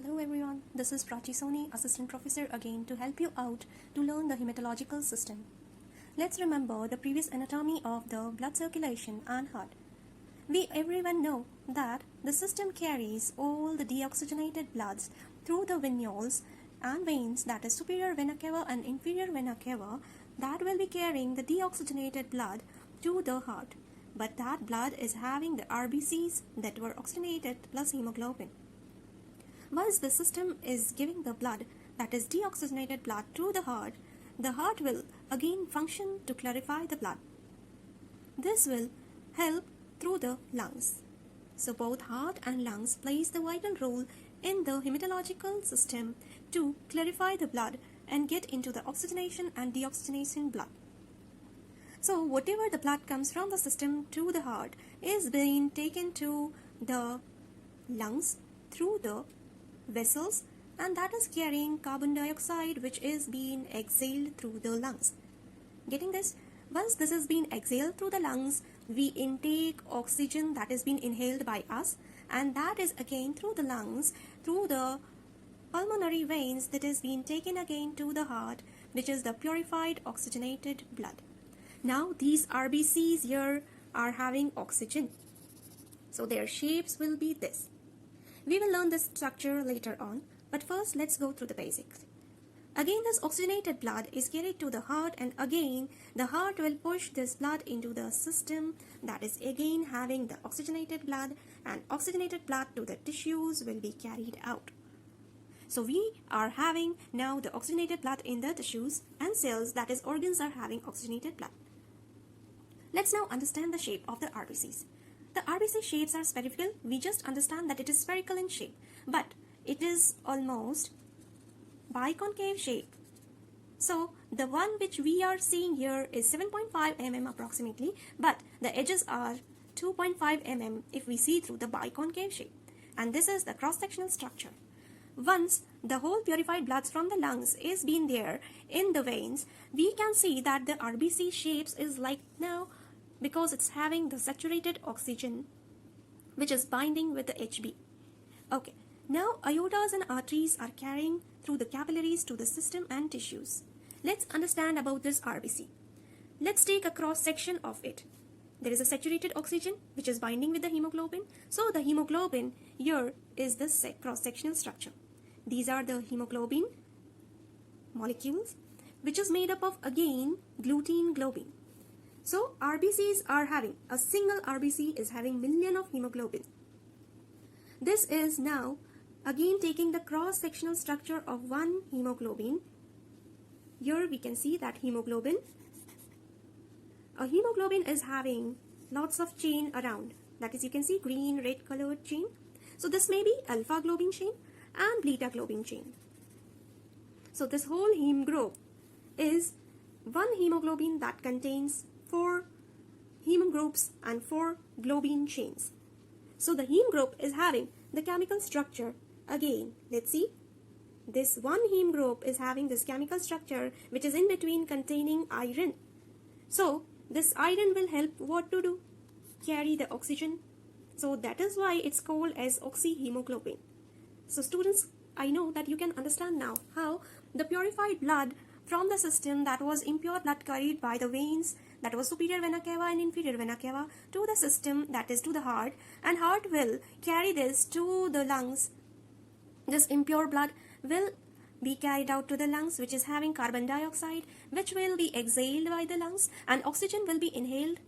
Hello everyone, this is Prachi Soni, Assistant Professor again to help you out to learn the hematological system. Let's remember the previous anatomy of the blood circulation and heart. We everyone know that the system carries all the deoxygenated bloods through the venules and veins, that is superior vena cava and inferior vena cava, that will be carrying the deoxygenated blood to the heart. But that blood is having the RBCs that were oxygenated plus hemoglobin. Once the system is giving the blood, that is deoxygenated blood, to the heart will again function to clarify the blood. This will help through the lungs. So both heart and lungs plays the vital role in the hematological system to clarify the blood and get into the oxygenation and deoxygenation blood. So whatever the blood comes from the system to the heart is being taken to the lungs through the vessels, and that is carrying carbon dioxide which is being exhaled through the lungs. Getting this? Once this is being exhaled through the lungs, we intake oxygen that is being inhaled by us, and that is again through the lungs, through the pulmonary veins, that is being taken again to the heart, which is the purified oxygenated blood. Now these RBCs here are having oxygen, so their shapes will be this. We will learn this structure later on, but first let's go through the basics. Again, this oxygenated blood is carried to the heart, and again the heart will push this blood into the system, that is again having the oxygenated blood, and oxygenated blood to the tissues will be carried out. So we are having now the oxygenated blood in the tissues and cells, that is organs, are having oxygenated blood. Let's now understand the shape of the RBCs. The RBC shapes are spherical. We just understand that it is spherical in shape, but it is almost biconcave shape. So the one which we are seeing here is 7.5 mm approximately, but the edges are 2.5 mm if we see through the biconcave shape. And this is the cross-sectional structure. Once the whole purified bloods from the lungs is being there in the veins, we can see that the RBC shapes is like now, because it's having the saturated oxygen which is binding with the HB. Okay, now aortas and arteries are carrying through the capillaries to the system and tissues. Let's understand about this RBC. Let's take a cross section of it. There is a saturated oxygen which is binding with the hemoglobin. So the hemoglobin here is the cross-sectional structure. These are the hemoglobin molecules which is made up of again gluten globin. So RBCs are having, a single RBC is having million of hemoglobin. This is now again taking the cross-sectional structure of one hemoglobin. Here we can see that hemoglobin. A hemoglobin is having lots of chain around. That is, you can see green, red colored chain. So this may be alpha globin chain and beta globin chain. So this whole heme group is one hemoglobin that contains 4 heme groups and 4 globin chains. So the heme group is having the chemical structure. Again, let's see. This one heme group is having this chemical structure which is in between containing iron. So this iron will help what to do? Carry the oxygen. So that is why it's called as oxyhemoglobin. So students, I know that you can understand now how the purified blood from the system, that was impure blood carried by the veins, that was superior vena cava and inferior vena cava, to the system, that is to the heart, and heart will carry this to the lungs. This impure blood will be carried out to the lungs, which is having carbon dioxide, which will be exhaled by the lungs, and oxygen will be inhaled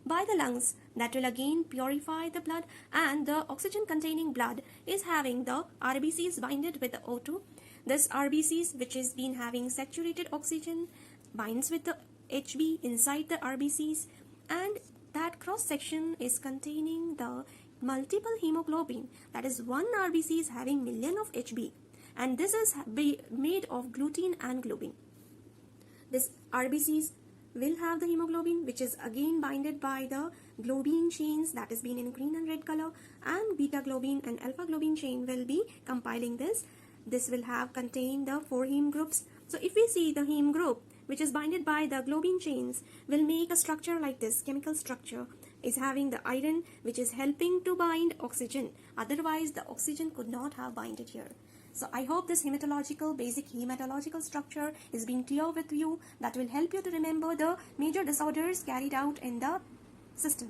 by the lungs. That will again purify the blood, and the oxygen containing blood is having the RBCs binded with the O2. This RBCs, which is been having saturated oxygen, binds with the HB inside the RBCs, and that cross section is containing the multiple hemoglobin. That is, one RBC is having million of HB, and this is made of gluten and globin. This RBCs will have the hemoglobin which is again binded by the globin chains, that is been in green and red color, and beta globin and alpha globin chain will be compiling this. This will have contained the 4 heme groups. So if we see the heme group which is binded by the globin chains will make a structure like this. Chemical structure is having the iron which is helping to bind oxygen. Otherwise the oxygen could not have binded here. So I hope this basic hematological structure is being clear with you. That will help you to remember the major disorders carried out in the system.